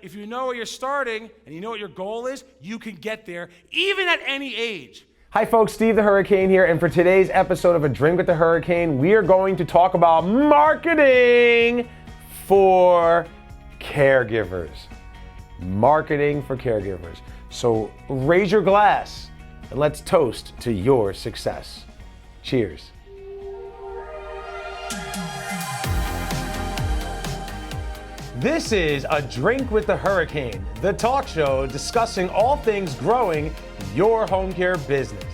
If you know where you're starting and you know what your goal is, you can get there, even at any age. Hi folks, Steve the Hurricane here, and for today's episode of A Drink with the Hurricane, we are going to talk about marketing for caregivers. Marketing for caregivers. So raise your glass and let's toast to your success. Cheers. This is A Drink with the Hurricane, the talk show discussing all things growing your home care business.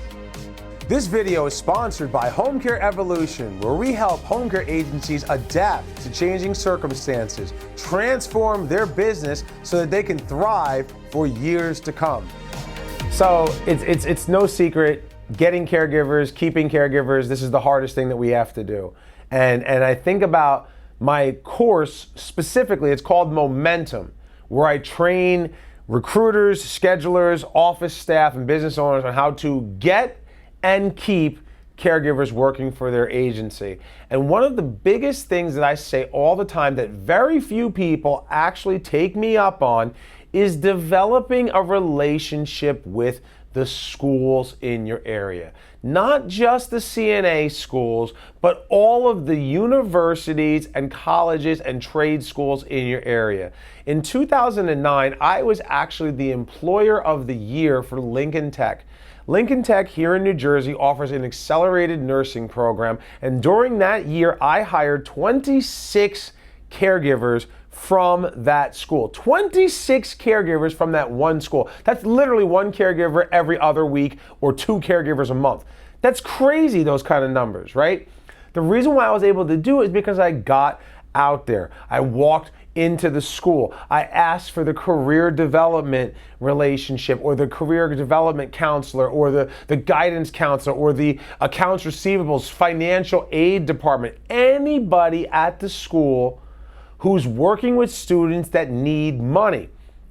This video is sponsored by Home Care Evolution, where we help home care agencies adapt to changing circumstances, transform their business so that they can thrive for years to come. So it's no secret, getting caregivers, keeping caregivers, this is the hardest thing that we have to do. And I think about my course specifically, it's called Momentum, where I train recruiters, schedulers, office staff, and business owners on how to get and keep caregivers working for their agency. And one of the biggest things that I say all the time that very few people actually take me up on is developing a relationship with the schools in your area. Not just the CNA schools, but all of the universities and colleges and trade schools in your area. In 2009, I was actually the Employer of the Year for Lincoln Tech. Lincoln Tech here in New Jersey offers an accelerated nursing program, and during that year, I hired 26 caregivers from that school. 26 caregivers from that one school. That's literally one caregiver every other week or two caregivers a month. That's crazy, those kind of numbers, right? The reason why I was able to do it is because I got out there. I walked into the school. I asked for the career development relationship or the career development counselor or the guidance counselor or the accounts receivables, financial aid department, anybody at the school who's working with students that need money.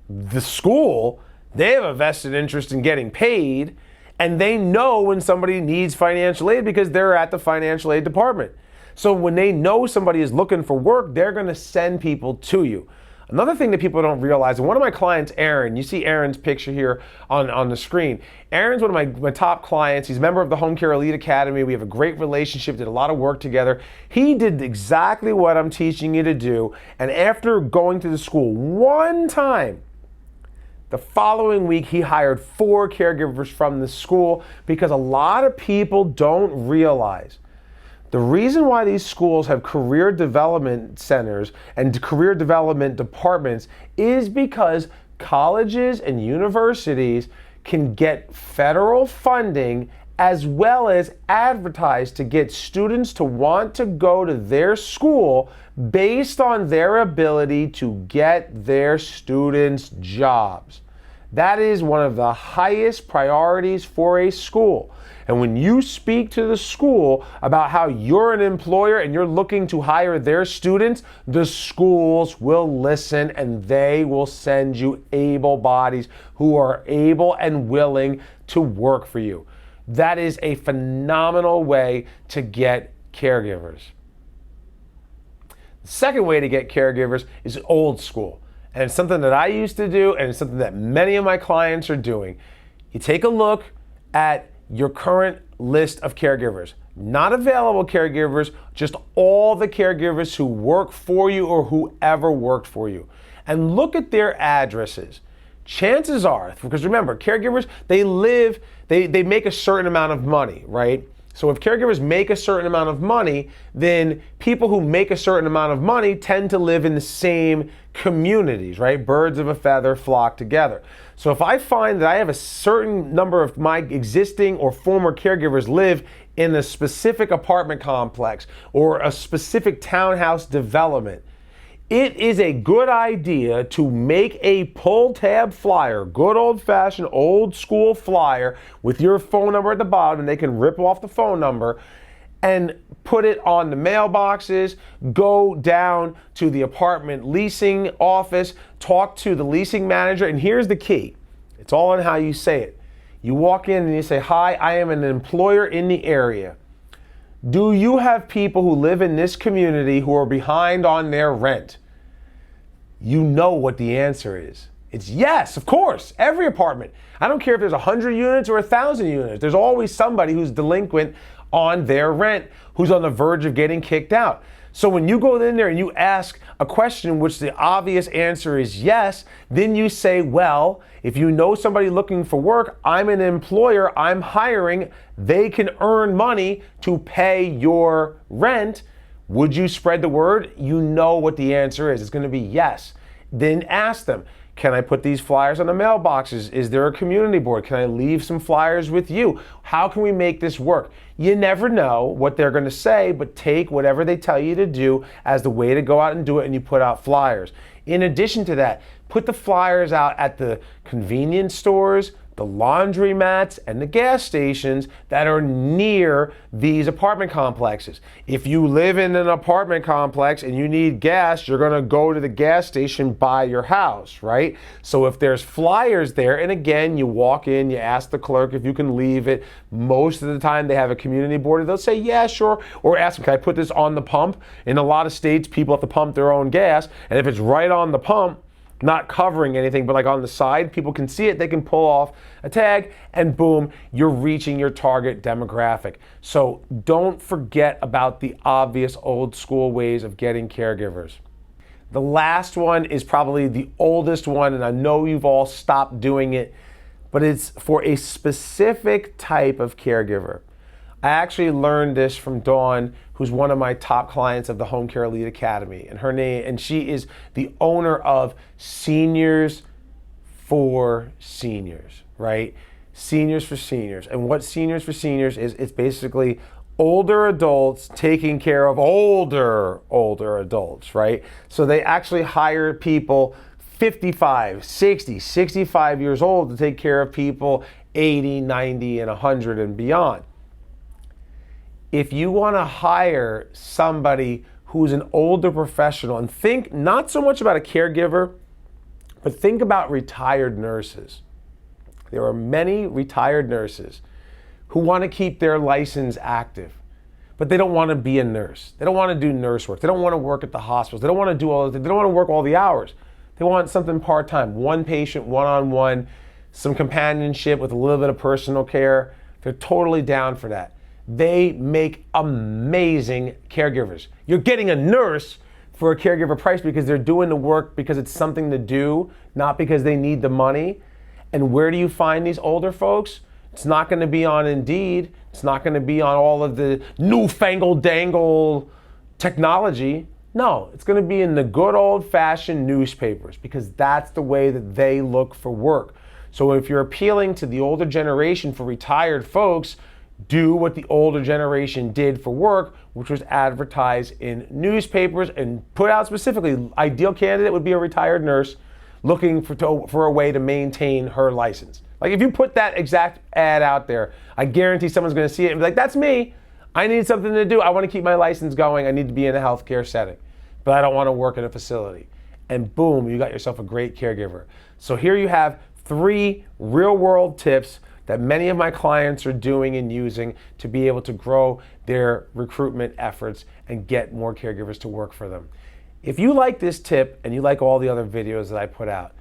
The school, they have a vested interest in getting paid, and they know when somebody needs financial aid because they're at the financial aid department. So when they know somebody is looking for work, they're gonna send people to you. Another thing that people don't realize, and one of my clients, Aaron, you see Aaron's picture here on the screen. Aaron's one of my top clients. He's a member of the Home Care Elite Academy. We have a great relationship, did a lot of work together. He did exactly what I'm teaching you to do. And after going to the school one time, the following week, he hired 4 caregivers from the school because a lot of people don't realize the reason why these schools have career development centers and career development departments is because colleges and universities can get federal funding as well as advertise to get students to want to go to their school based on their ability to get their students jobs. That is one of the highest priorities for a school. And when you speak to the school about how you're an employer and you're looking to hire their students, the schools will listen and they will send you able bodies who are able and willing to work for you. That is a phenomenal way to get caregivers. The second way to get caregivers is old school. And it's something that I used to do, and it's something that many of my clients are doing. You take a look at your current list of caregivers, not available caregivers, just all the caregivers who work for you or whoever worked for you, and look at their addresses. Chances are, because remember, caregivers, they make a certain amount of money, right? So if caregivers make a certain amount of money, then people who make a certain amount of money tend to live in the same communities, right? Birds of a feather flock together. So if I find that I have a certain number of my existing or former caregivers live in a specific apartment complex or a specific townhouse development, it is a good idea to make a pull tab flyer, good old-fashioned, old-school flyer with your phone number at the bottom, and they can rip off the phone number and put it on the mailboxes, go down to the apartment leasing office, talk to the leasing manager, and here's the key. It's all in how you say it. You walk in and you say, "Hi, I am an employer in the area. Do you have people who live in this community who are behind on their rent?" you know what the answer is. It's yes, of course, every apartment. I don't care if there's 100 units or 1,000 units. There's always somebody who's delinquent on their rent, who's on the verge of getting kicked out. So when you go in there and you ask a question in which the obvious answer is yes, then you say, well, if you know somebody looking for work, I'm an employer, I'm hiring, they can earn money to pay your rent. Would you spread the word? You know what the answer is. It's going to be yes. Then ask them, can I put these flyers on the mailboxes? Is there a community board? Can I leave some flyers with you? How can we make this work? You never know what they're going to say, but take whatever they tell you to do as the way to go out and do it, and you put out flyers. In addition to that, put the flyers out at the convenience stores, the laundromats, and the gas stations that are near these apartment complexes. If you live in an apartment complex and you need gas, you're gonna go to the gas station by your house, right? So if there's flyers there, and again, you walk in, you ask the clerk if you can leave it. Most of the time they have a community board, they'll say, yeah, sure. Or ask them, can I put this on the pump? In a lot of states, people have to pump their own gas, and if it's right on the pump, not covering anything, but like on the side, people can see it, they can pull off a tag, and boom, you're reaching your target demographic. So don't forget about the obvious old school ways of getting caregivers. The last one is probably the oldest one, and I know you've all stopped doing it, but it's for a specific type of caregiver. I actually learned this from Dawn, who's one of my top clients of the Home Care Elite Academy, and she is the owner of Seniors for Seniors, right? Seniors for Seniors. And what Seniors for Seniors is, it's basically older adults taking care of older adults, right? So they actually hire people 55, 60, 65 years old to take care of people 80, 90, and 100 and beyond. If you want to hire somebody who's an older professional, and think not so much about a caregiver, but think about retired nurses. There are many retired nurses who want to keep their license active, but they don't want to be a nurse. They don't want to do nurse work. They don't want to work at the hospitals. They don't want to do all of it. They don't want to work all the hours. They want something part-time, one patient, one-on-one, some companionship with a little bit of personal care. They're totally down for that. They make amazing caregivers. You're getting a nurse for a caregiver price because they're doing the work because it's something to do, not because they need the money. And where do you find these older folks? It's not going to be on Indeed. It's not going to be on all of the newfangled dangle technology. No, it's going to be in the good old-fashioned newspapers because that's the way that they look for work. So if you're appealing to the older generation for retired folks, do what the older generation did for work, which was advertise in newspapers and put out specifically, ideal candidate would be a retired nurse looking for a way to maintain her license. Like if you put that exact ad out there, I guarantee someone's gonna see it and be like, that's me. I need something to do. I wanna keep my license going. I need to be in a healthcare setting, but I don't wanna work in a facility. And boom, you got yourself a great caregiver. So here you have 3 real world tips that many of my clients are doing and using to be able to grow their recruitment efforts and get more caregivers to work for them. If you like this tip and you like all the other videos that I put out,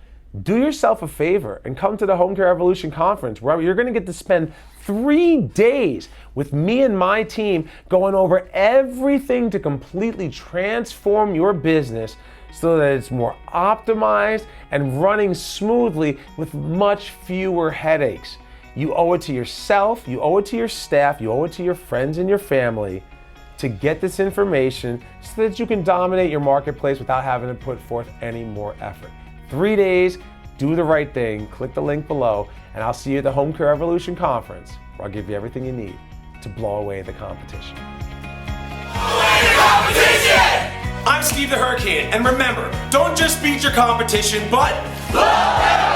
do yourself a favor and come to the Home Care Evolution Conference, where you're gonna get to spend 3 days with me and my team going over everything to completely transform your business so that it's more optimized and running smoothly with much fewer headaches. You owe it to yourself, you owe it to your staff, you owe it to your friends and your family to get this information so that you can dominate your marketplace without having to put forth any more effort. 3 days, do the right thing, click the link below, and I'll see you at the Home Care Evolution Conference, where I'll give you everything you need to blow away the competition. I'm Steve the Hurricane, and remember, don't just beat your competition, but blow